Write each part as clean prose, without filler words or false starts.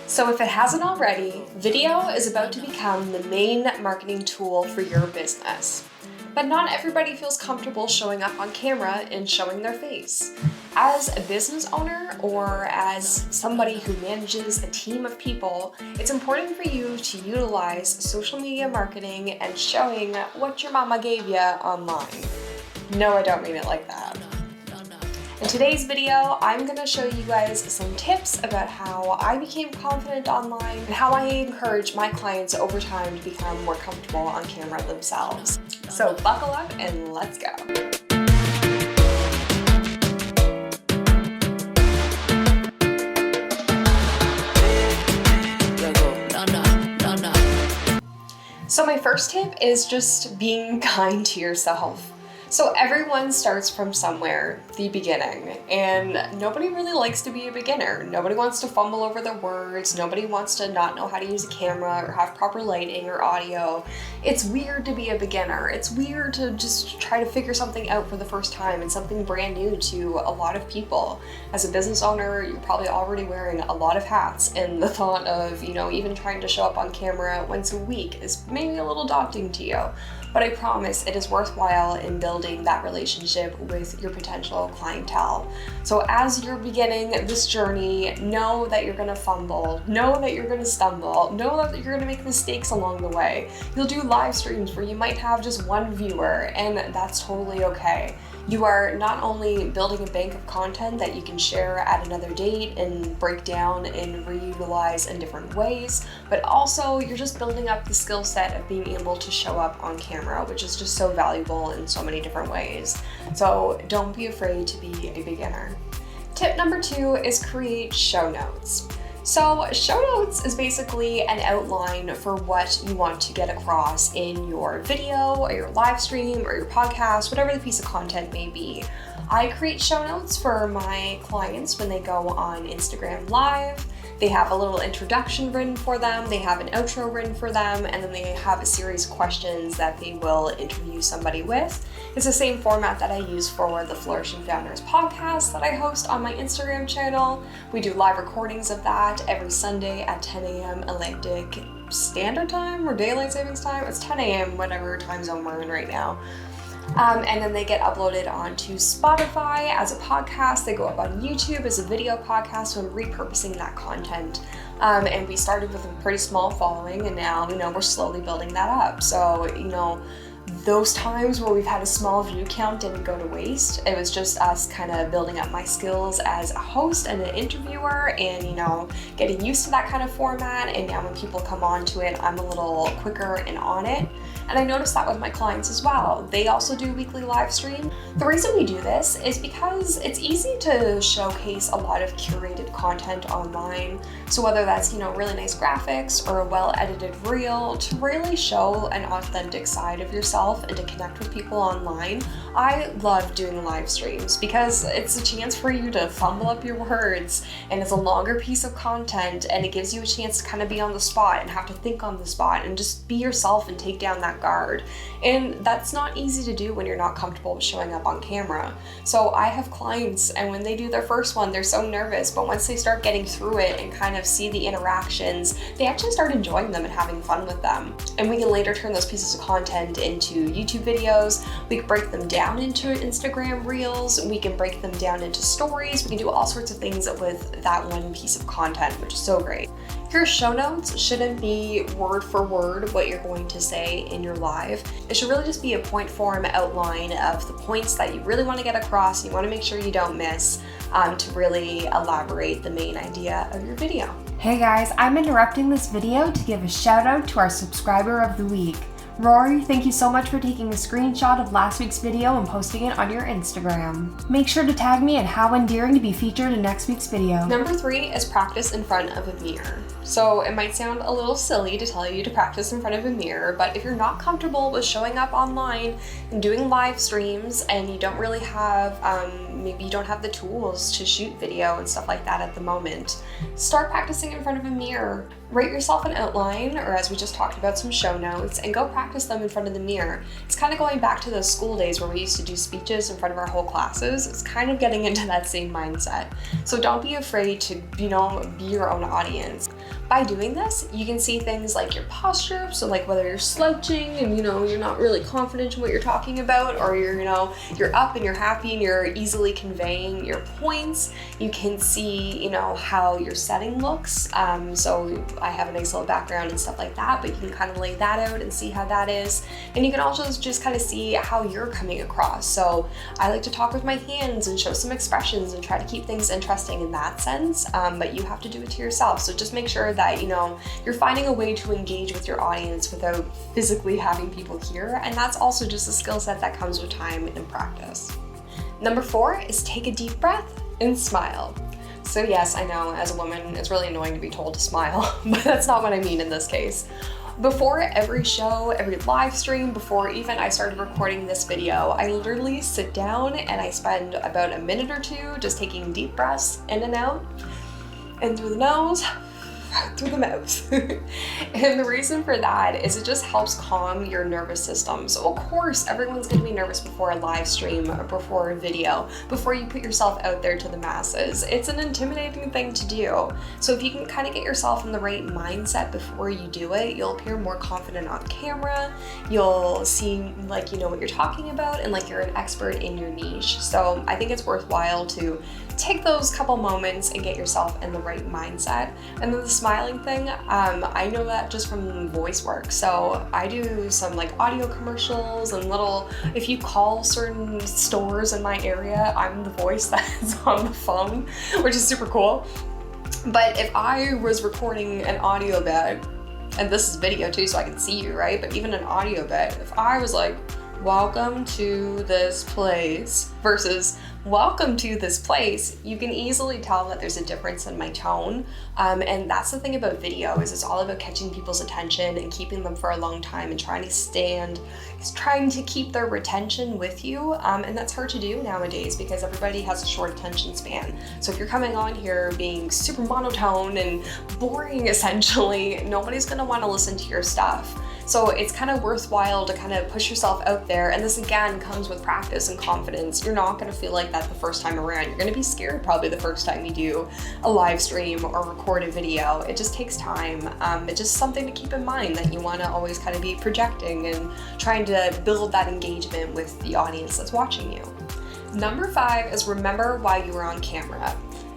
So if it hasn't already, video is about to become the main marketing tool for your business. But not everybody feels comfortable showing up on camera and showing their face. As a business owner or as somebody who manages a team of people, it's important for you to utilize social media marketing and showing what your mama gave you online. No, I don't mean it like that. In today's video, I'm going to show you guys some tips about how I became confident online and how I encourage my clients over time to become more comfortable on camera themselves. So buckle up and let's go. So my first tip is just being kind to yourself. So everyone starts from somewhere, the beginning, and nobody really likes to be a beginner. Nobody wants to fumble over their words. Nobody wants to not know how to use a camera or have proper lighting or audio. It's weird to be a beginner. It's weird to just try to figure something out for the first time and something brand new to a lot of people. As a business owner, you're probably already wearing a lot of hats, and the thought of, even trying to show up on camera once a week is maybe a little daunting to you. But I promise it is worthwhile in building that relationship with your potential clientele. So as you're beginning this journey, know that you're gonna fumble, know that you're gonna stumble, know that you're gonna make mistakes along the way. You'll do live streams where you might have just one viewer, and that's totally okay. You are not only building a bank of content that you can share at another date and break down and reutilize in different ways, but also you're just building up the skill set of being able to show up on camera, which is just so valuable in so many different ways. So don't be afraid to be a beginner. Tip number 2 is create show notes. So show notes is basically an outline for what you want to get across in your video or your live stream or your podcast, whatever the piece of content may be. I create show notes for my clients when they go on Instagram Live. They have a little introduction written for them, they have an outro written for them, and then they have a series of questions that they will interview somebody with. It's the same format that I use for the Flourishing Founders podcast that I host on my Instagram channel. We do live recordings of that every Sunday at 10 a.m. Atlantic Standard Time or Daylight Savings Time. It's 10 a.m. whatever time zone we're in right now. And then they get uploaded onto Spotify as a podcast. They go up on YouTube as a video podcast, so I'm repurposing that content. And we started with a pretty small following, and now, we're slowly building that up. So, those times where we've had a small view count didn't go to waste. It was just us kind of building up my skills as a host and an interviewer and, getting used to that kind of format. And now when people come on to it, I'm a little quicker and on it. And I noticed that with my clients as well. They also do weekly live stream. The reason we do this is because it's easy to showcase a lot of curated content online. So whether that's, really nice graphics or a well-edited reel, to really show an authentic side of yourself and to connect with people online. I love doing live streams because it's a chance for you to fumble up your words, and it's a longer piece of content, and it gives you a chance to kind of be on the spot and have to think on the spot and just be yourself and take down that guard. And that's not easy to do when you're not comfortable with showing up on camera. So I have clients, and when they do their first one, they're so nervous, but once they start getting through it and kind of see the interactions, they actually start enjoying them and having fun with them. And we can later turn those pieces of content into YouTube videos. We can break them down into Instagram reels. We can break them down into stories. We can do all sorts of things with that one piece of content, which is so great. Your show notes shouldn't be word for word what you're going to say in your live. It should really just be a point form outline of the points that you really want to get across. You want to make sure you don't miss to really elaborate the main idea of your video. Hey guys, I'm interrupting this video to give a shout out to our subscriber of the week. Rory, thank you so much for taking a screenshot of last week's video and posting it on your Instagram. Make sure to tag me at How Endearing to be featured in next week's video. Number 3 is practice in front of a mirror. So it might sound a little silly to tell you to practice in front of a mirror, but if you're not comfortable with showing up online and doing live streams and you don't really have, maybe you don't have the tools to shoot video and stuff like that at the moment, start practicing in front of a mirror. Write yourself an outline, or as we just talked about, some show notes, and go practice them in front of the mirror. It's kind of going back to those school days where we used to do speeches in front of our whole classes. It's kind of getting into that same mindset. So don't be afraid to, be your own audience. By doing this, you can see things like your posture, so like whether you're slouching and you're not really confident in what you're talking about, or you're up and you're happy and you're easily conveying your points. You can see how your setting looks. So I have a nice little background and stuff like that, but you can kind of lay that out and see how that is. And you can also just kind of see how you're coming across. So I like to talk with my hands and show some expressions and try to keep things interesting in that sense, but you have to do it to yourself. So just make sure that you're finding a way to engage with your audience without physically having people hear, and that's also just a skill set that comes with time and practice. Number 4 is take a deep breath and smile. So yes, I know as a woman it's really annoying to be told to smile, but that's not what I mean in this case. Before every show, every live stream, before even I started recording this video, I literally sit down and I spend about a minute or two just taking deep breaths in and out, and through the nose, through the mouth. And the reason for that is it just helps calm your nervous system. So of course, everyone's gonna be nervous before a live stream or before a video, before you put yourself out there to the masses. It's an intimidating thing to do. So if you can kind of get yourself in the right mindset before you do it, you'll appear more confident on camera. You'll seem like you know what you're talking about and like you're an expert in your niche. So I think it's worthwhile to take those couple moments and get yourself in the right mindset. And then the smiling thing, I know that just from voice work. So I do some like audio commercials and if you call certain stores in my area, I'm the voice that's on the phone, which is super cool. But if I was recording an audio bit, and this is video too, so I can see you, right? But even an audio bit, if I was like, welcome to this place versus welcome to this place, you can easily tell that there's a difference in my tone. And that's the thing about video, is it's all about catching people's attention and keeping them for a long time and trying to keep their retention with you. And that's hard to do nowadays because everybody has a short attention span. So if you're coming on here being super monotone and boring essentially, nobody's gonna wanna listen to your stuff. So it's kind of worthwhile to kind of push yourself out there. And this again comes with practice and confidence. You're not gonna feel like that the first time around. You're gonna be scared probably the first time you do a live stream or record a video. It just takes time. It's just something to keep in mind, that you wanna always kind of be projecting and trying to build that engagement with the audience that's watching you. Number 5 is remember why you were on camera.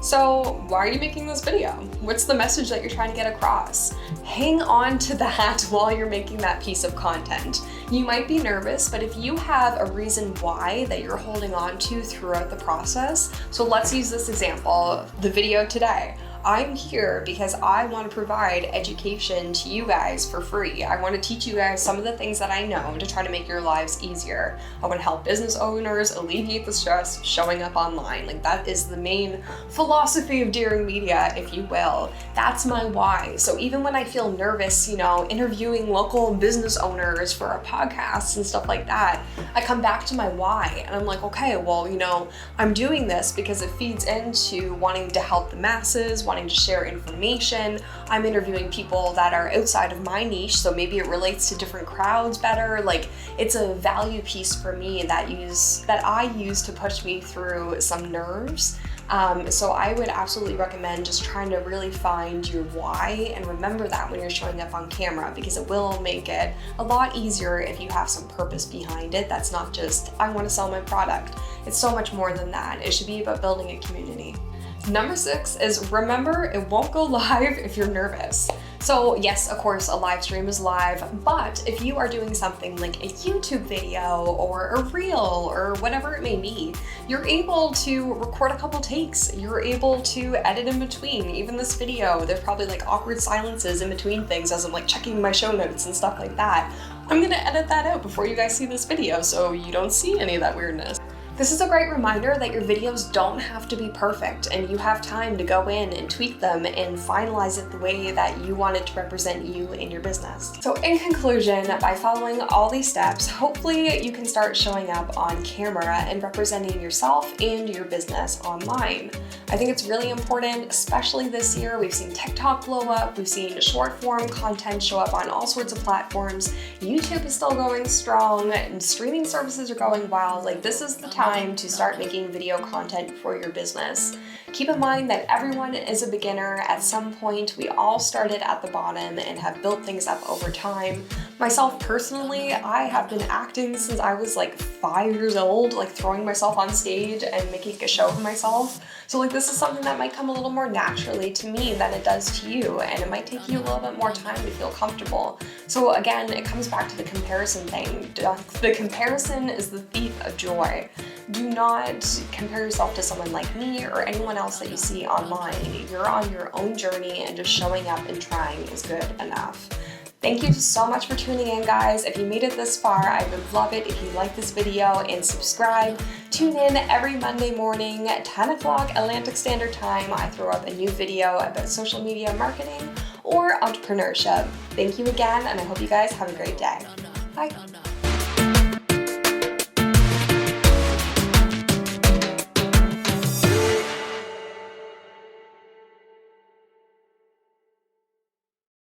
So why are you making this video? What's the message that you're trying to get across? Hang on to that while you're making that piece of content. You might be nervous, but if you have a reason why that you're holding on to throughout the process, so let's use this example, the video today. I'm here because I want to provide education to you guys for free. I want to teach you guys some of the things that I know to try to make your lives easier. I want to help business owners alleviate the stress showing up online. Like, that is the main philosophy of Daring Media, if you will. That's my why. So even when I feel nervous, interviewing local business owners for a podcast and stuff like that, I come back to my why and I'm like, okay, well, I'm doing this because it feeds into wanting to help the masses, wanting to share information. I'm interviewing people that are outside of my niche, so maybe it relates to different crowds better. Like, it's a value piece for me that I use to push me through some nerves. So I would absolutely recommend just trying to really find your why and remember that when you're showing up on camera, because it will make it a lot easier if you have some purpose behind it. That's not just, I want to sell my product. It's so much more than that. It should be about building a community. Number 6 is remember it won't go live if you're nervous. So yes, of course, a live stream is live, but if you are doing something like a YouTube video or a reel or whatever it may be, you're able to record a couple takes. You're able to edit in between. Even this video, there's probably like awkward silences in between things as I'm like checking my show notes and stuff like that. I'm gonna edit that out before you guys see this video so you don't see any of that weirdness. This is a great reminder that your videos don't have to be perfect and you have time to go in and tweak them and finalize it the way that you want it to represent you in your business. So in conclusion, by following all these steps, hopefully you can start showing up on camera and representing yourself and your business online. I think it's really important, especially this year. We've seen TikTok blow up, we've seen short form content show up on all sorts of platforms. YouTube is still going strong and streaming services are going wild. Like, this is the time time to start making video content for your business. Keep in mind that everyone is a beginner at some point. We all started at the bottom and have built things up over time. Myself personally, I have been acting since I was like 5 years old, like throwing myself on stage and making a show of myself. So like this is something that might come a little more naturally to me than it does to you, and it might take you a little bit more time to feel comfortable. So again, it comes back to the comparison thing. The comparison is the thief of joy. Do not compare yourself to someone like me or anyone else that you see online. You're on your own journey, and just showing up and trying is good enough. Thank you so much for tuning in, guys. If you made it this far, I would love it if you like this video and subscribe. Tune in every Monday morning at 10 o'clock Atlantic Standard Time. I throw up a new video about social media marketing or entrepreneurship. Thank you again, and I hope you guys have a great day. Bye.